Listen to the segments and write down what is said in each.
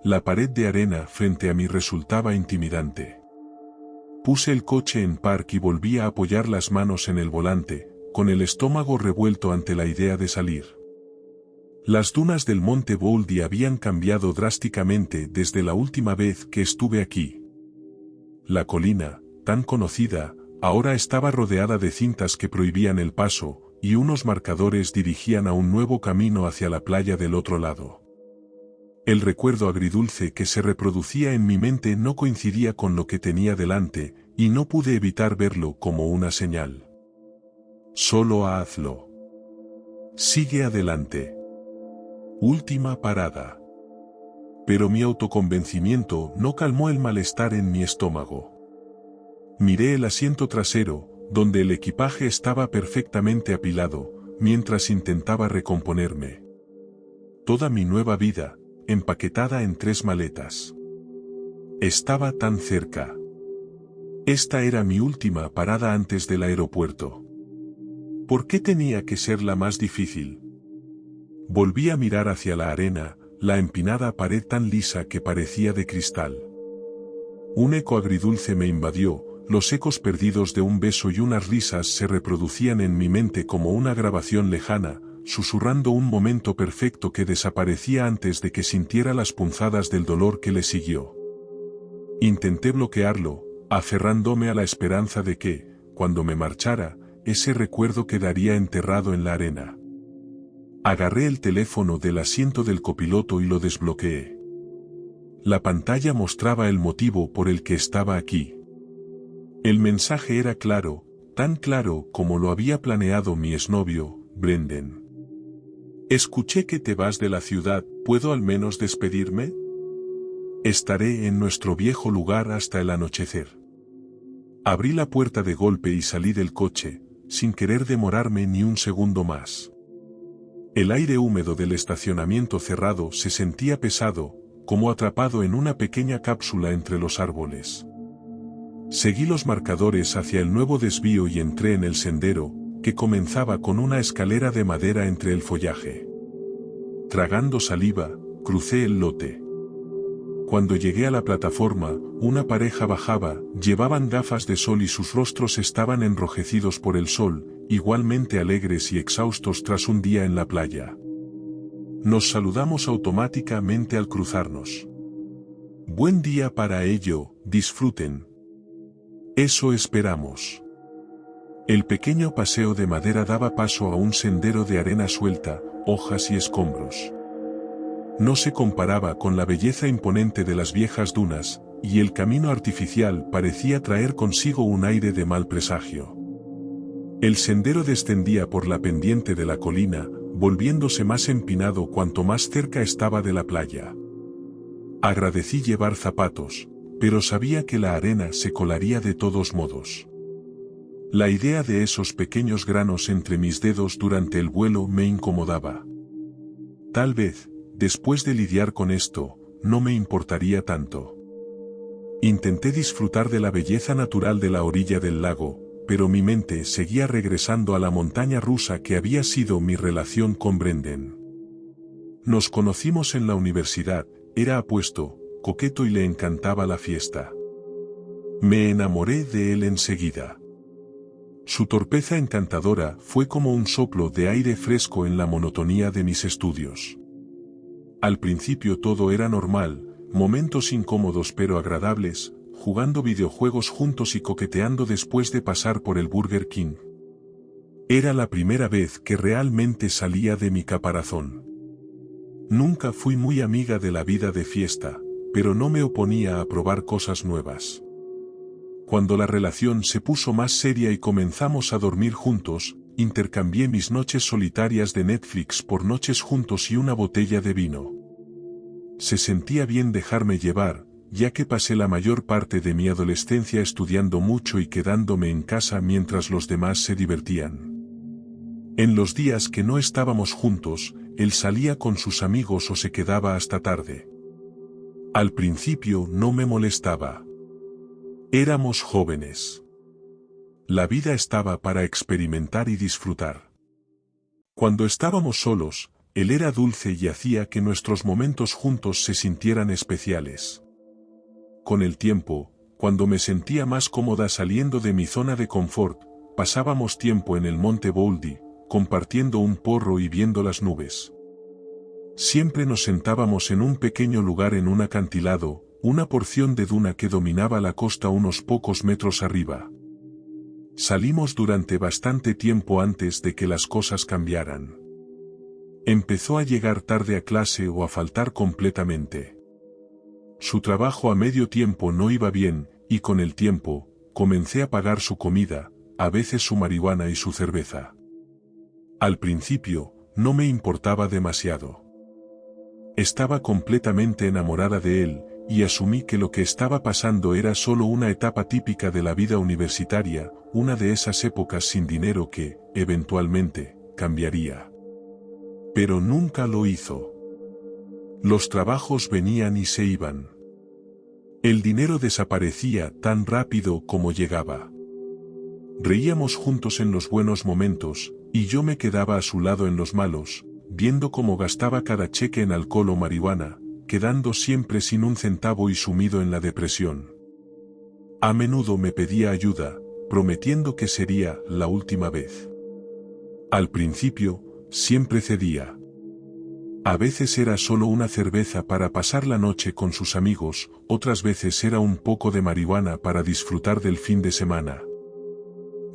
La pared de arena frente a mí resultaba intimidante. Puse el coche en park y volví a apoyar las manos en el volante, con el estómago revuelto ante la idea de salir. Las dunas del monte Bouldy habían cambiado drásticamente desde la última vez que estuve aquí. La colina, tan conocida, ahora estaba rodeada de cintas que prohibían el paso, y unos marcadores dirigían a un nuevo camino hacia la playa del otro lado. El recuerdo agridulce que se reproducía en mi mente no coincidía con lo que tenía delante, y no pude evitar verlo como una señal. Solo hazlo. Sigue adelante. Última parada. Pero mi autoconvencimiento no calmó el malestar en mi estómago. Miré el asiento trasero, donde el equipaje estaba perfectamente apilado, mientras intentaba recomponerme. Toda mi nueva vida, empaquetada en 3 maletas. Estaba tan cerca. Esta era mi última parada antes del aeropuerto. ¿Por qué tenía que ser la más difícil? Volví a mirar hacia la arena, la empinada pared tan lisa que parecía de cristal. Un eco agridulce me invadió, los ecos perdidos de un beso y unas risas se reproducían en mi mente como una grabación lejana, susurrando un momento perfecto que desaparecía antes de que sintiera las punzadas del dolor que le siguió. Intenté bloquearlo, aferrándome a la esperanza de que, cuando me marchara, ese recuerdo quedaría enterrado en la arena. Agarré el teléfono del asiento del copiloto y lo desbloqueé. La pantalla mostraba el motivo por el que estaba aquí. El mensaje era claro, tan claro como lo había planeado mi exnovio, Brendan. Escuché que te vas de la ciudad, ¿puedo al menos despedirme? Estaré en nuestro viejo lugar hasta el anochecer. Abrí la puerta de golpe y salí del coche, sin querer demorarme ni un segundo más. El aire húmedo del estacionamiento cerrado se sentía pesado, como atrapado en una pequeña cápsula entre los árboles. Seguí los marcadores hacia el nuevo desvío y entré en el sendero, que comenzaba con una escalera de madera entre el follaje. Tragando saliva, crucé el lote. Cuando llegué a la plataforma, una pareja bajaba, llevaban gafas de sol y sus rostros estaban enrojecidos por el sol, igualmente alegres y exhaustos tras un día en la playa. Nos saludamos automáticamente al cruzarnos. Buen día para ello, disfruten. Eso esperamos. El pequeño paseo de madera daba paso a un sendero de arena suelta, hojas y escombros. No se comparaba con la belleza imponente de las viejas dunas, y el camino artificial parecía traer consigo un aire de mal presagio. El sendero descendía por la pendiente de la colina, volviéndose más empinado cuanto más cerca estaba de la playa. Agradecí llevar zapatos, pero sabía que la arena se colaría de todos modos. La idea de esos pequeños granos entre mis dedos durante el vuelo me incomodaba. Tal vez, después de lidiar con esto, no me importaría tanto. Intenté disfrutar de la belleza natural de la orilla del lago, pero mi mente seguía regresando a la montaña rusa que había sido mi relación con Brendan. Nos conocimos en la universidad, era apuesto, coqueto y le encantaba la fiesta. Me enamoré de él enseguida. Su torpeza encantadora fue como un soplo de aire fresco en la monotonía de mis estudios. Al principio todo era normal, momentos incómodos pero agradables, jugando videojuegos juntos y coqueteando después de pasar por el Burger King. Era la primera vez que realmente salía de mi caparazón. Nunca fui muy amiga de la vida de fiesta, pero no me oponía a probar cosas nuevas. Cuando la relación se puso más seria y comenzamos a dormir juntos, intercambié mis noches solitarias de Netflix por noches juntos y una botella de vino. Se sentía bien dejarme llevar, ya que pasé la mayor parte de mi adolescencia estudiando mucho y quedándome en casa mientras los demás se divertían. En los días que no estábamos juntos, él salía con sus amigos o se quedaba hasta tarde. Al principio no me molestaba. Éramos jóvenes. La vida estaba para experimentar y disfrutar. Cuando estábamos solos, Él era dulce y hacía que nuestros momentos juntos se sintieran especiales. Con el tiempo, cuando me sentía más cómoda saliendo de mi zona de confort, pasábamos tiempo en el monte Boldy, compartiendo un porro y viendo las nubes. Siempre nos sentábamos en un pequeño lugar en un acantilado, una porción de duna que dominaba la costa unos pocos metros arriba. Salimos durante bastante tiempo antes de que las cosas cambiaran. Empezó a llegar tarde a clase o a faltar completamente. Su trabajo a medio tiempo no iba bien, y con el tiempo, comencé a pagar su comida, a veces su marihuana y su cerveza. Al principio, no me importaba demasiado. Estaba completamente enamorada de él, y asumí que lo que estaba pasando era solo una etapa típica de la vida universitaria, una de esas épocas sin dinero que, eventualmente, cambiaría. Pero nunca lo hizo. Los trabajos venían y se iban. El dinero desaparecía tan rápido como llegaba. Reíamos juntos en los buenos momentos, y yo me quedaba a su lado en los malos, viendo cómo gastaba cada cheque en alcohol o marihuana, quedando siempre sin un centavo y sumido en la depresión. A menudo me pedía ayuda, prometiendo que sería la última vez. Al principio, siempre cedía. A veces era solo una cerveza para pasar la noche con sus amigos, otras veces era un poco de marihuana para disfrutar del fin de semana.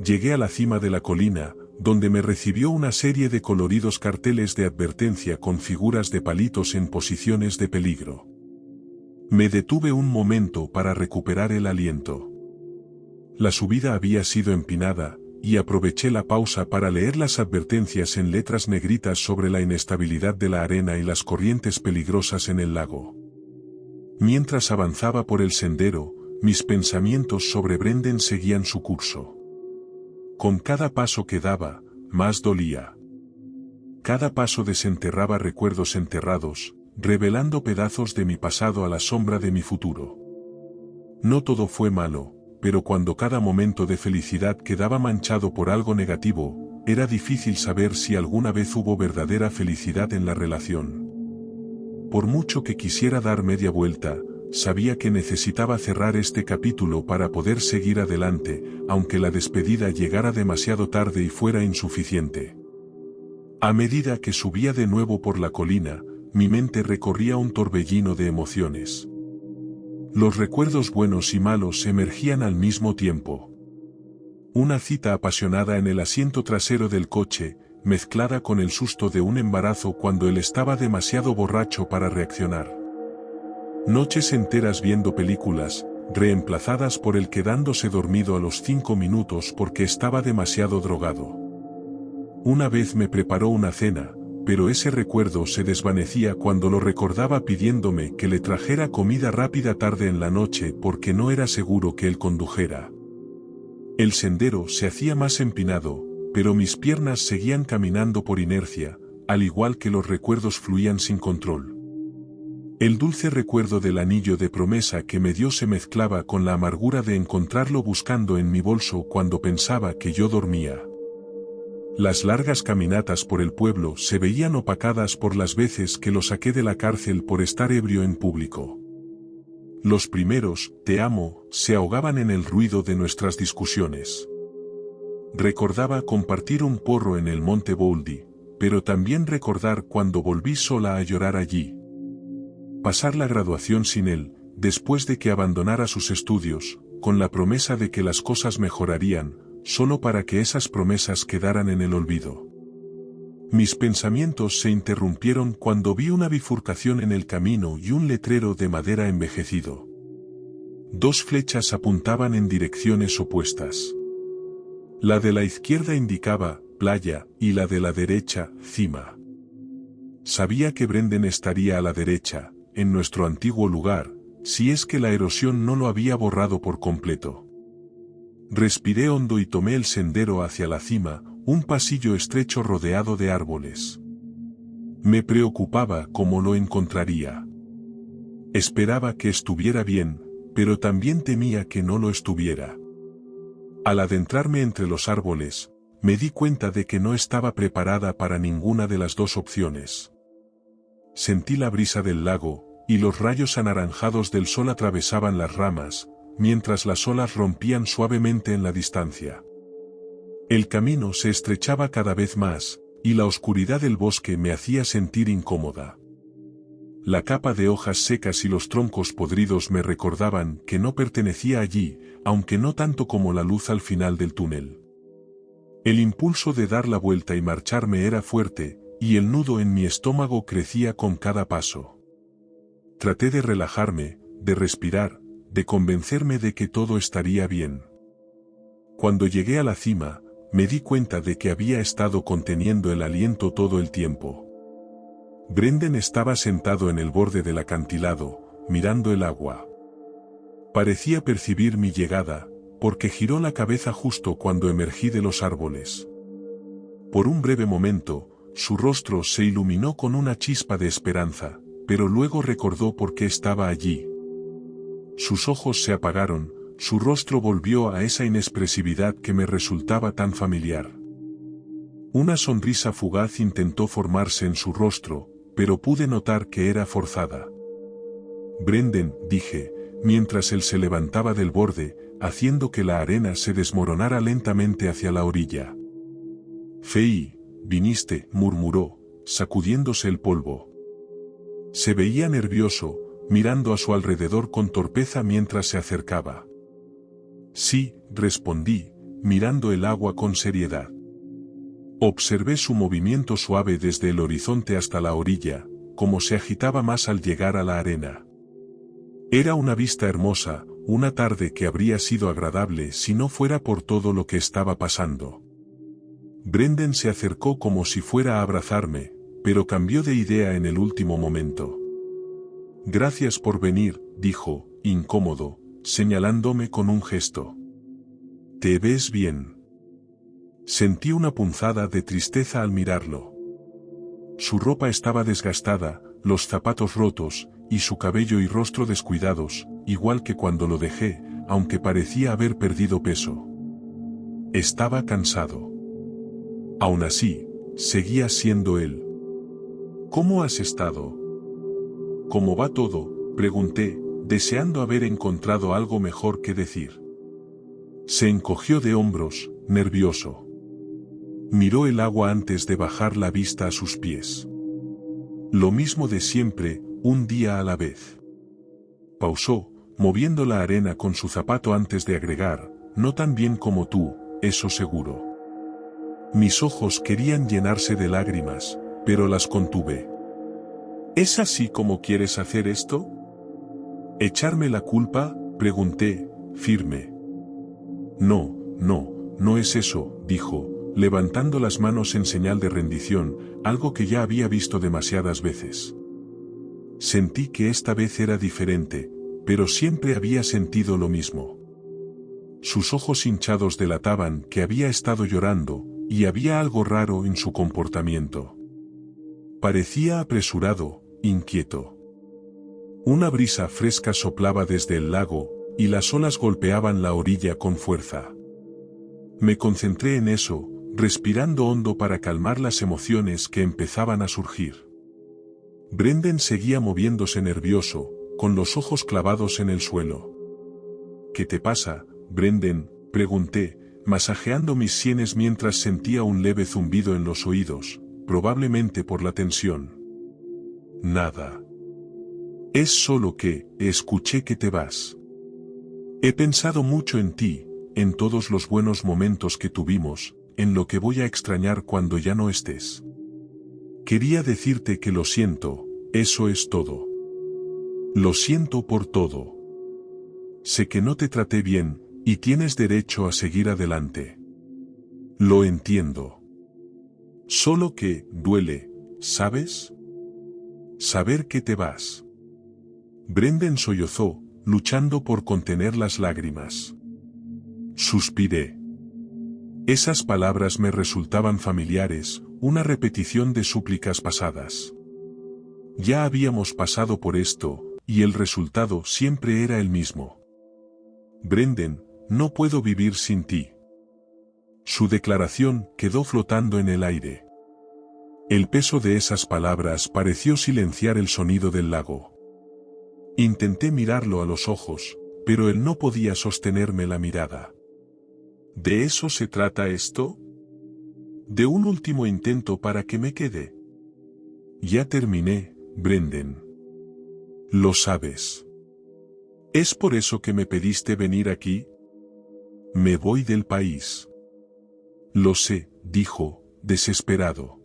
Llegué a la cima de la colina, donde me recibió una serie de coloridos carteles de advertencia con figuras de palitos en posiciones de peligro. Me detuve un momento para recuperar el aliento. La subida había sido empinada, y aproveché la pausa para leer las advertencias en letras negritas sobre la inestabilidad de la arena y las corrientes peligrosas en el lago. Mientras avanzaba por el sendero, mis pensamientos sobre Brendan seguían su curso. Con cada paso que daba, más dolía. Cada paso desenterraba recuerdos enterrados, revelando pedazos de mi pasado a la sombra de mi futuro. No todo fue malo, pero cuando cada momento de felicidad quedaba manchado por algo negativo, era difícil saber si alguna vez hubo verdadera felicidad en la relación. Por mucho que quisiera dar media vuelta, sabía que necesitaba cerrar este capítulo para poder seguir adelante, aunque la despedida llegara demasiado tarde y fuera insuficiente. A medida que subía de nuevo por la colina, mi mente recorría un torbellino de emociones. Los recuerdos buenos y malos emergían al mismo tiempo. Una cita apasionada en el asiento trasero del coche, mezclada con el susto de un embarazo cuando él estaba demasiado borracho para reaccionar. Noches enteras viendo películas, reemplazadas por él quedándose dormido a los 5 minutos porque estaba demasiado drogado. Una vez me preparó una cena, pero ese recuerdo se desvanecía cuando lo recordaba pidiéndome que le trajera comida rápida tarde en la noche porque no era seguro que él condujera. El sendero se hacía más empinado, pero mis piernas seguían caminando por inercia, al igual que los recuerdos fluían sin control. El dulce recuerdo del anillo de promesa que me dio se mezclaba con la amargura de encontrarlo buscando en mi bolso cuando pensaba que yo dormía. Las largas caminatas por el pueblo se veían opacadas por las veces que lo saqué de la cárcel por estar ebrio en público. Los primeros, te amo, se ahogaban en el ruido de nuestras discusiones. Recordaba compartir un porro en el monte Boldy, pero también recordar cuando volví sola a llorar allí. Pasar la graduación sin él, después de que abandonara sus estudios, con la promesa de que las cosas mejorarían, solo para que esas promesas quedaran en el olvido. Mis pensamientos se interrumpieron cuando vi una bifurcación en el camino y un letrero de madera envejecido. 2 flechas apuntaban en direcciones opuestas. La de la izquierda indicaba playa y la de la derecha cima. Sabía que Brendan estaría a la derecha, en nuestro antiguo lugar, si es que la erosión no lo había borrado por completo. Respiré hondo y tomé el sendero hacia la cima, un pasillo estrecho rodeado de árboles. Me preocupaba cómo lo encontraría. Esperaba que estuviera bien, pero también temía que no lo estuviera. Al adentrarme entre los árboles, me di cuenta de que no estaba preparada para ninguna de las 2 opciones. Sentí la brisa del lago, y los rayos anaranjados del sol atravesaban las ramas, mientras las olas rompían suavemente en la distancia. El camino se estrechaba cada vez más, y la oscuridad del bosque me hacía sentir incómoda. La capa de hojas secas y los troncos podridos me recordaban que no pertenecía allí, aunque no tanto como la luz al final del túnel. El impulso de dar la vuelta y marcharme era fuerte, y el nudo en mi estómago crecía con cada paso. Traté de relajarme, de respirar, de convencerme de que todo estaría bien. Cuando llegué a la cima, me di cuenta de que había estado conteniendo el aliento todo el tiempo. Brendan estaba sentado en el borde del acantilado, mirando el agua. Parecía percibir mi llegada, porque giró la cabeza justo cuando emergí de los árboles. Por un breve momento, su rostro se iluminó con una chispa de esperanza, pero luego recordó por qué estaba allí. Sus ojos se apagaron, su rostro volvió a esa inexpresividad que me resultaba tan familiar. Una sonrisa fugaz intentó formarse en su rostro, pero pude notar que era forzada. Brendan, dije, mientras él se levantaba del borde, haciendo que la arena se desmoronara lentamente hacia la orilla. Fei, viniste, murmuró, sacudiéndose el polvo. Se veía nervioso, mirando a su alrededor con torpeza mientras se acercaba. Sí, respondí, mirando el agua con seriedad. Observé su movimiento suave desde el horizonte hasta la orilla, como se agitaba más al llegar a la arena. Era una vista hermosa, una tarde que habría sido agradable si no fuera por todo lo que estaba pasando. Brendan se acercó como si fuera a abrazarme, pero cambió de idea en el último momento. Gracias por venir, dijo, incómodo, señalándome con un gesto. ¿Te ves bien? Sentí una punzada de tristeza al mirarlo. Su ropa estaba desgastada, los zapatos rotos, y su cabello y rostro descuidados, igual que cuando lo dejé, aunque parecía haber perdido peso. Estaba cansado. Aún así, seguía siendo él. ¿Cómo has estado? ¿Cómo va todo?, pregunté, deseando haber encontrado algo mejor que decir. Se encogió de hombros, nervioso. Miró el agua antes de bajar la vista a sus pies. Lo mismo de siempre, un día a la vez. Pausó, moviendo la arena con su zapato antes de agregar, no tan bien como tú, eso seguro. Mis ojos querían llenarse de lágrimas, pero las contuve. ¿Es así como quieres hacer esto? ¿Echarme la culpa?, pregunté, firme. No es eso, dijo, levantando las manos en señal de rendición, algo que ya había visto demasiadas veces. Sentí que esta vez era diferente, pero siempre había sentido lo mismo. Sus ojos hinchados delataban que había estado llorando, y había algo raro en su comportamiento. Parecía apresurado, inquieto. Una brisa fresca soplaba desde el lago, y las olas golpeaban la orilla con fuerza. Me concentré en eso, respirando hondo para calmar las emociones que empezaban a surgir. Brendan seguía moviéndose nervioso, con los ojos clavados en el suelo. ¿Qué te pasa, Brendan?, pregunté, masajeando mis sienes mientras sentía un leve zumbido en los oídos, probablemente por la tensión. Nada. Es solo que, escuché que te vas. He pensado mucho en ti, en todos los buenos momentos que tuvimos, en lo que voy a extrañar cuando ya no estés. Quería decirte que lo siento, eso es todo. Lo siento por todo. Sé que no te traté bien, y tienes derecho a seguir adelante. Lo entiendo. Solo que, duele, ¿sabes? Saber que te vas. Brendan sollozó, luchando por contener las lágrimas. Suspiré. Esas palabras me resultaban familiares, una repetición de súplicas pasadas. Ya habíamos pasado por esto, y el resultado siempre era el mismo. Brendan, no puedo vivir sin ti. Su declaración quedó flotando en el aire. El peso de esas palabras pareció silenciar el sonido del lago. Intenté mirarlo a los ojos, pero él no podía sostenerme la mirada. ¿De eso se trata esto? ¿De un último intento para que me quede? Ya terminé, Brendan. Lo sabes. ¿Es por eso que me pediste venir aquí? Me voy del país. Lo sé, dijo, desesperado.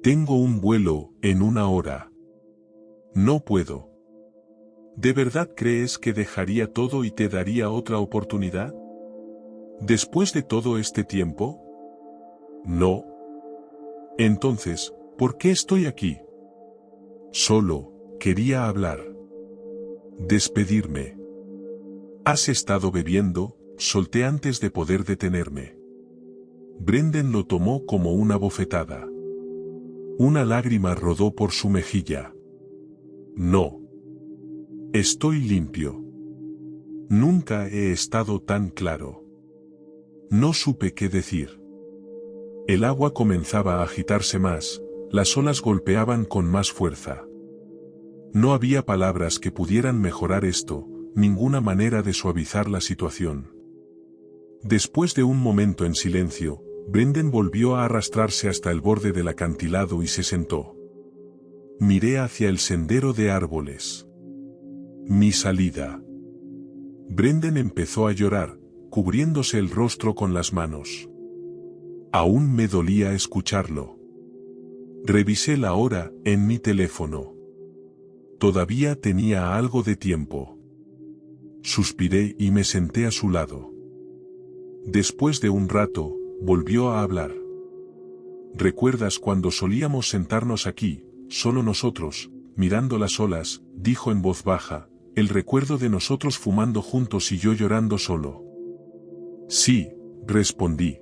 Tengo un vuelo en 1 hora. No puedo. ¿De verdad crees que dejaría todo y te daría otra oportunidad? ¿Después de todo este tiempo? No. Entonces, ¿por qué estoy aquí? Solo, quería hablar. Despedirme. ¿Has estado bebiendo? Solté antes de poder detenerme. Brendan lo tomó como una bofetada. Una lágrima rodó por su mejilla. No. Estoy limpio. Nunca he estado tan claro. No supe qué decir. El agua comenzaba a agitarse más, las olas golpeaban con más fuerza. No había palabras que pudieran mejorar esto, ninguna manera de suavizar la situación. Después de un momento en silencio, Brendan volvió a arrastrarse hasta el borde del acantilado y se sentó. Miré hacia el sendero de árboles. Mi salida. Brendan empezó a llorar, cubriéndose el rostro con las manos. Aún me dolía escucharlo. Revisé la hora en mi teléfono. Todavía tenía algo de tiempo. Suspiré y me senté a su lado. Después de un rato, volvió a hablar. ¿Recuerdas cuando solíamos sentarnos aquí, solo nosotros, mirando las olas? Dijo en voz baja, el recuerdo de nosotros fumando juntos y yo llorando solo. Sí, respondí.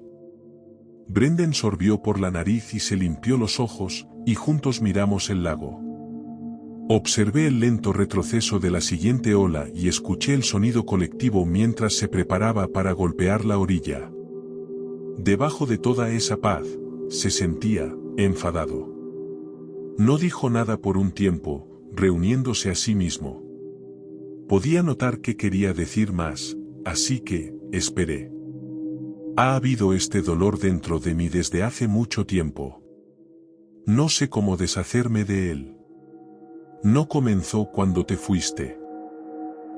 Brendan sorbió por la nariz y se limpió los ojos, y juntos miramos el lago. Observé el lento retroceso de la siguiente ola y escuché el sonido colectivo mientras se preparaba para golpear la orilla. Debajo de toda esa paz, se sentía enfadado. No dijo nada por un tiempo, reuniéndose a sí mismo. Podía notar que quería decir más, así que, esperé. Ha habido este dolor dentro de mí desde hace mucho tiempo. No sé cómo deshacerme de él. No comenzó cuando te fuiste.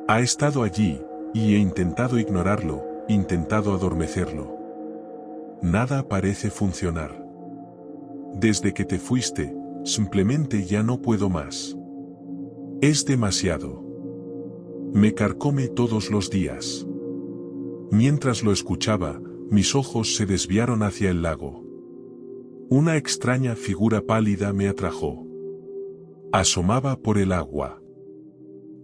Ha estado allí, y he intentado ignorarlo, intentado adormecerlo. Nada parece funcionar. Desde que te fuiste, simplemente ya no puedo más. Es demasiado. Me carcome todos los días. Mientras lo escuchaba, mis ojos se desviaron hacia el lago. Una extraña figura pálida me atrajo. Asomaba por el agua.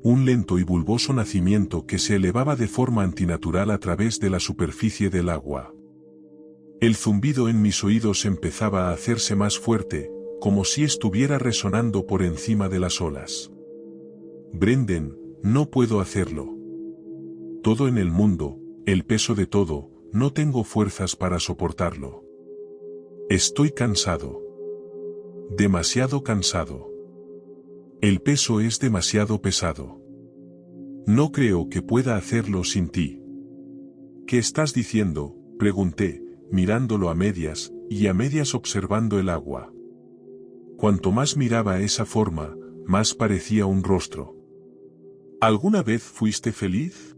Un lento y bulboso nacimiento que se elevaba de forma antinatural a través de la superficie del agua. El zumbido en mis oídos empezaba a hacerse más fuerte, como si estuviera resonando por encima de las olas. Brendan, no puedo hacerlo. Todo en el mundo, el peso de todo, no tengo fuerzas para soportarlo. Estoy cansado. Demasiado cansado. El peso es demasiado pesado. No creo que pueda hacerlo sin ti. ¿Qué estás diciendo?, pregunté, mirándolo a medias, y a medias observando el agua. Cuanto más miraba esa forma, más parecía un rostro. ¿Alguna vez fuiste feliz?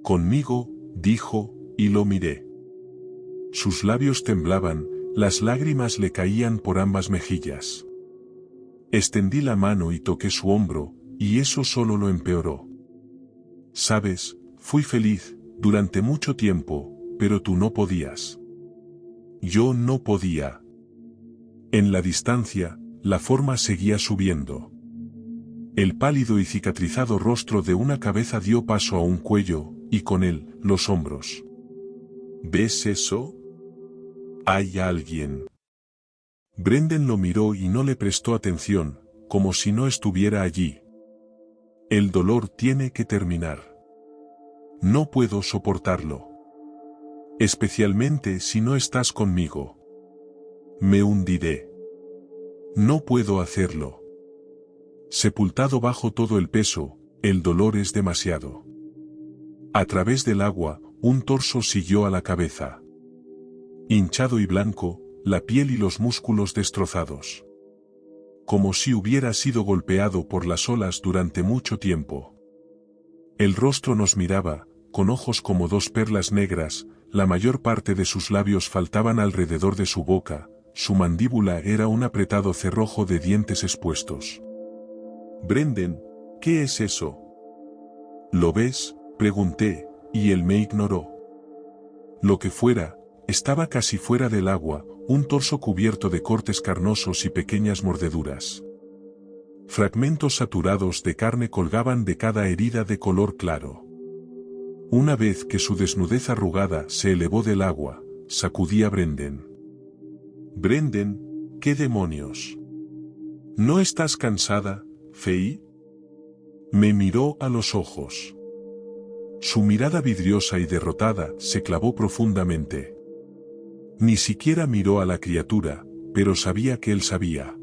Conmigo, dijo, y lo miré. Sus labios temblaban, las lágrimas le caían por ambas mejillas. Extendí la mano y toqué su hombro, y eso solo lo empeoró. Sabes, fui feliz, durante mucho tiempo, pero tú no podías. Yo no podía. En la distancia, la forma seguía subiendo. El pálido y cicatrizado rostro de una cabeza dio paso a un cuello, y con él, los hombros. ¿Ves eso? Hay alguien. Brendan lo miró y no le prestó atención, como si no estuviera allí. El dolor tiene que terminar. No puedo soportarlo. Especialmente si no estás conmigo. Me hundiré. No puedo hacerlo. Sepultado bajo todo el peso, el dolor es demasiado. A través del agua, un torso siguió a la cabeza. Hinchado y blanco, la piel y los músculos destrozados. Como si hubiera sido golpeado por las olas durante mucho tiempo. El rostro nos miraba, con ojos como dos perlas negras, la mayor parte de sus labios faltaban alrededor de su boca, su mandíbula era un apretado cerrojo de dientes expuestos. «Brendan, ¿qué es eso?» «¿Lo ves?», pregunté, y él me ignoró. Lo que fuera, estaba casi fuera del agua, un torso cubierto de cortes carnosos y pequeñas mordeduras. Fragmentos saturados de carne colgaban de cada herida de color claro. Una vez que su desnudez arrugada se elevó del agua, sacudí a Brendan. «Brendan, ¿qué demonios? ¿No estás cansada, Faye?» Me miró a los ojos. Su mirada vidriosa y derrotada se clavó profundamente. Ni siquiera miró a la criatura, pero sabía que él sabía.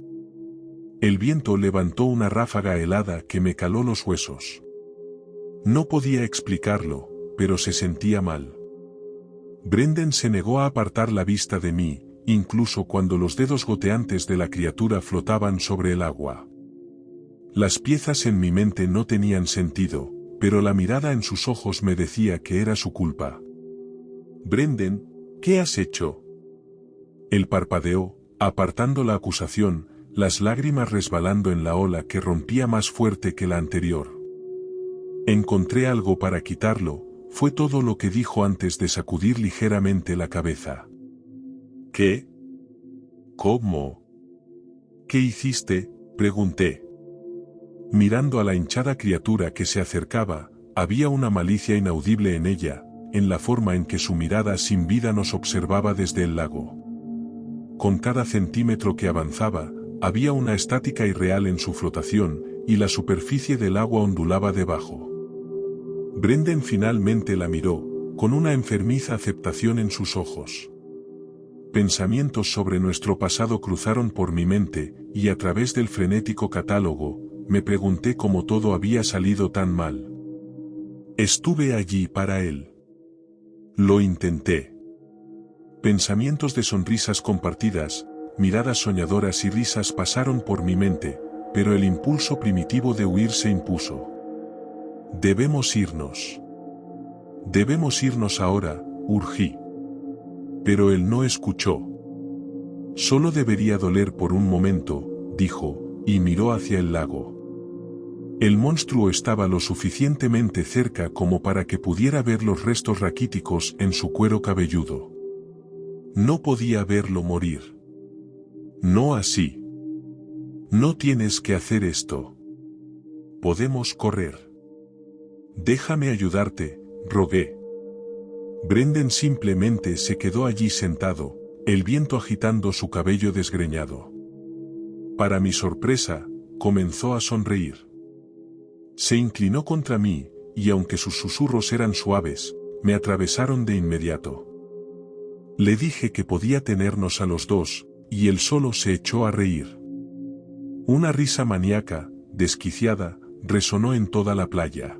El viento levantó una ráfaga helada que me caló los huesos. No podía explicarlo, pero se sentía mal. Brendan se negó a apartar la vista de mí, incluso cuando los dedos goteantes de la criatura flotaban sobre el agua. Las piezas en mi mente no tenían sentido, pero la mirada en sus ojos me decía que era su culpa. «Brendan, ¿qué has hecho?» Él parpadeó, apartando la acusación, las lágrimas resbalando en la ola que rompía más fuerte que la anterior. «Encontré algo para quitarlo», fue todo lo que dijo antes de sacudir ligeramente la cabeza. «¿Qué? ¿Cómo? ¿Qué hiciste?», pregunté. Mirando a la hinchada criatura que se acercaba, había una malicia inaudible en ella, en la forma en que su mirada sin vida nos observaba desde el lago. Con cada centímetro que avanzaba, había una estática irreal en su flotación, y la superficie del agua ondulaba debajo. Brendan finalmente la miró, con una enfermiza aceptación en sus ojos. Pensamientos sobre nuestro pasado cruzaron por mi mente, y a través del frenético catálogo, me pregunté cómo todo había salido tan mal. Estuve allí para él. Lo intenté. Pensamientos de sonrisas compartidas, miradas soñadoras y risas pasaron por mi mente, pero el impulso primitivo de huir se impuso. «Debemos irnos. Debemos irnos ahora», urgí. Pero él no escuchó. «Solo debería doler por un momento», dijo, y miró hacia el lago. El monstruo estaba lo suficientemente cerca como para que pudiera ver los restos raquíticos en su cuero cabelludo. No podía verlo morir. «No así. No tienes que hacer esto. Podemos correr. Déjame ayudarte», rogué. Brendan simplemente se quedó allí sentado, el viento agitando su cabello desgreñado. Para mi sorpresa, comenzó a sonreír. Se inclinó contra mí, y aunque sus susurros eran suaves, me atravesaron de inmediato. Le dije que podía tenernos a los dos, y él solo se echó a reír. Una risa maníaca, desquiciada, resonó en toda la playa.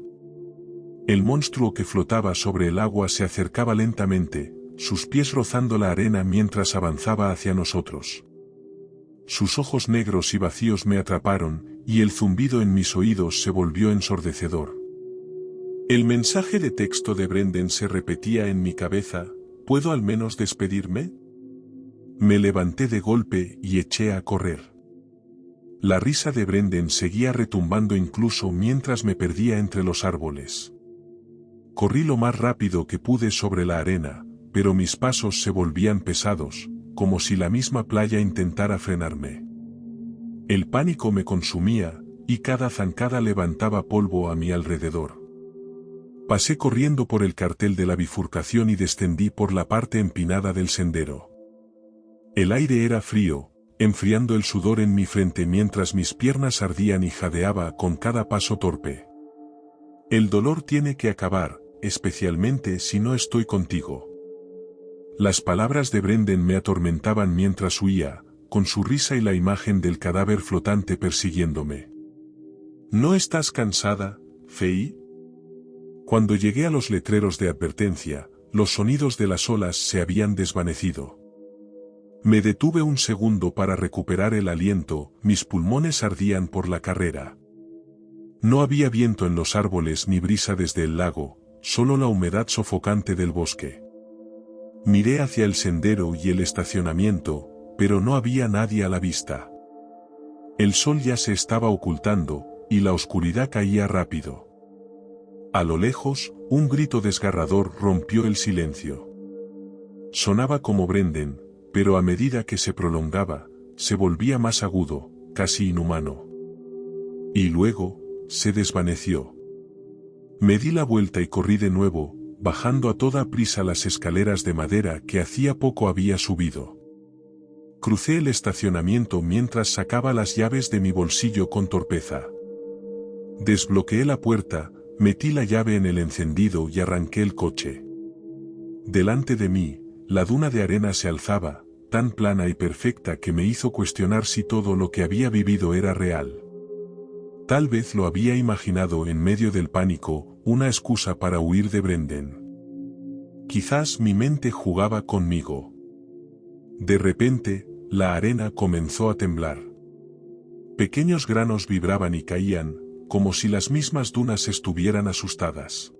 El monstruo que flotaba sobre el agua se acercaba lentamente, sus pies rozando la arena mientras avanzaba hacia nosotros. Sus ojos negros y vacíos me atraparon, y el zumbido en mis oídos se volvió ensordecedor. El mensaje de texto de Brendan se repetía en mi cabeza: ¿puedo al menos despedirme? Me levanté de golpe y eché a correr. La risa de Brendan seguía retumbando incluso mientras me perdía entre los árboles. Corrí lo más rápido que pude sobre la arena, pero mis pasos se volvían pesados, como si la misma playa intentara frenarme. El pánico me consumía, y cada zancada levantaba polvo a mi alrededor. Pasé corriendo por el cartel de la bifurcación y descendí por la parte empinada del sendero. El aire era frío, enfriando el sudor en mi frente mientras mis piernas ardían y jadeaba con cada paso torpe. El dolor tiene que acabar, especialmente si no estoy contigo. Las palabras de Brendan me atormentaban mientras huía, con su risa y la imagen del cadáver flotante persiguiéndome. ¿No estás cansada, Fei? Cuando llegué a los letreros de advertencia, los sonidos de las olas se habían desvanecido. Me detuve un segundo para recuperar el aliento, mis pulmones ardían por la carrera. No había viento en los árboles ni brisa desde el lago, solo la humedad sofocante del bosque. Miré hacia el sendero y el estacionamiento, pero no había nadie a la vista. El sol ya se estaba ocultando, y la oscuridad caía rápido. A lo lejos, un grito desgarrador rompió el silencio. Sonaba como Brendan, pero a medida que se prolongaba, se volvía más agudo, casi inhumano. Y luego, se desvaneció. Me di la vuelta y corrí de nuevo, bajando a toda prisa las escaleras de madera que hacía poco había subido. Crucé el estacionamiento mientras sacaba las llaves de mi bolsillo con torpeza. Desbloqueé la puerta, metí la llave en el encendido y arranqué el coche. Delante de mí, la duna de arena se alzaba, tan plana y perfecta que me hizo cuestionar si todo lo que había vivido era real. Tal vez lo había imaginado en medio del pánico, una excusa para huir de Brendan. Quizás mi mente jugaba conmigo. De repente, la arena comenzó a temblar. Pequeños granos vibraban y caían, como si las mismas dunas estuvieran asustadas.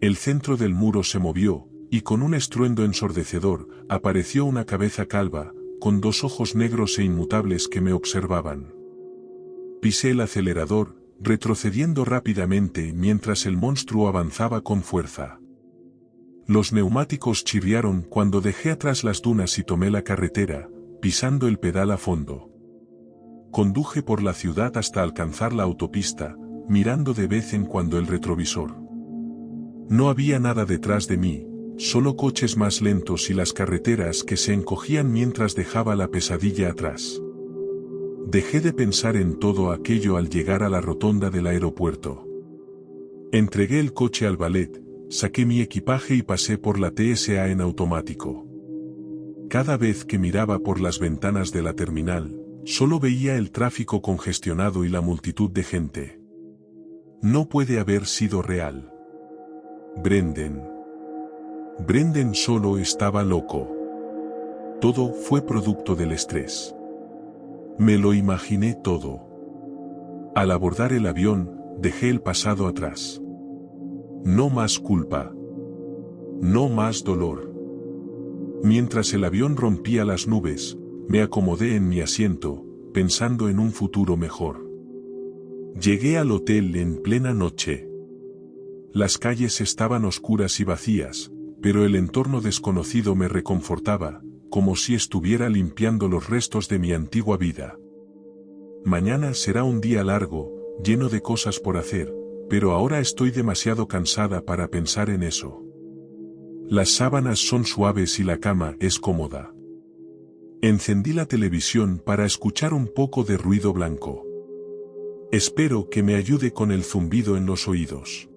El centro del muro se movió, y con un estruendo ensordecedor, apareció una cabeza calva, con dos ojos negros e inmutables que me observaban. Pisé el acelerador, retrocediendo rápidamente mientras el monstruo avanzaba con fuerza. Los neumáticos chirriaron cuando dejé atrás las dunas y tomé la carretera, pisando el pedal a fondo. Conduje por la ciudad hasta alcanzar la autopista, mirando de vez en cuando el retrovisor. No había nada detrás de mí, solo coches más lentos y las carreteras que se encogían mientras dejaba la pesadilla atrás. Dejé de pensar en todo aquello al llegar a la rotonda del aeropuerto. Entregué el coche al valet, saqué mi equipaje y pasé por la TSA en automático. Cada vez que miraba por las ventanas de la terminal, solo veía el tráfico congestionado y la multitud de gente. No puede haber sido real. Brendan solo estaba loco. Todo fue producto del estrés. Me lo imaginé todo. Al abordar el avión, dejé el pasado atrás. No más culpa. No más dolor. Mientras el avión rompía las nubes, me acomodé en mi asiento, pensando en un futuro mejor. Llegué al hotel en plena noche. Las calles estaban oscuras y vacías, pero el entorno desconocido me reconfortaba, como si estuviera limpiando los restos de mi antigua vida. Mañana será un día largo, lleno de cosas por hacer, pero ahora estoy demasiado cansada para pensar en eso. Las sábanas son suaves y la cama es cómoda. Encendí la televisión para escuchar un poco de ruido blanco. Espero que me ayude con el zumbido en los oídos.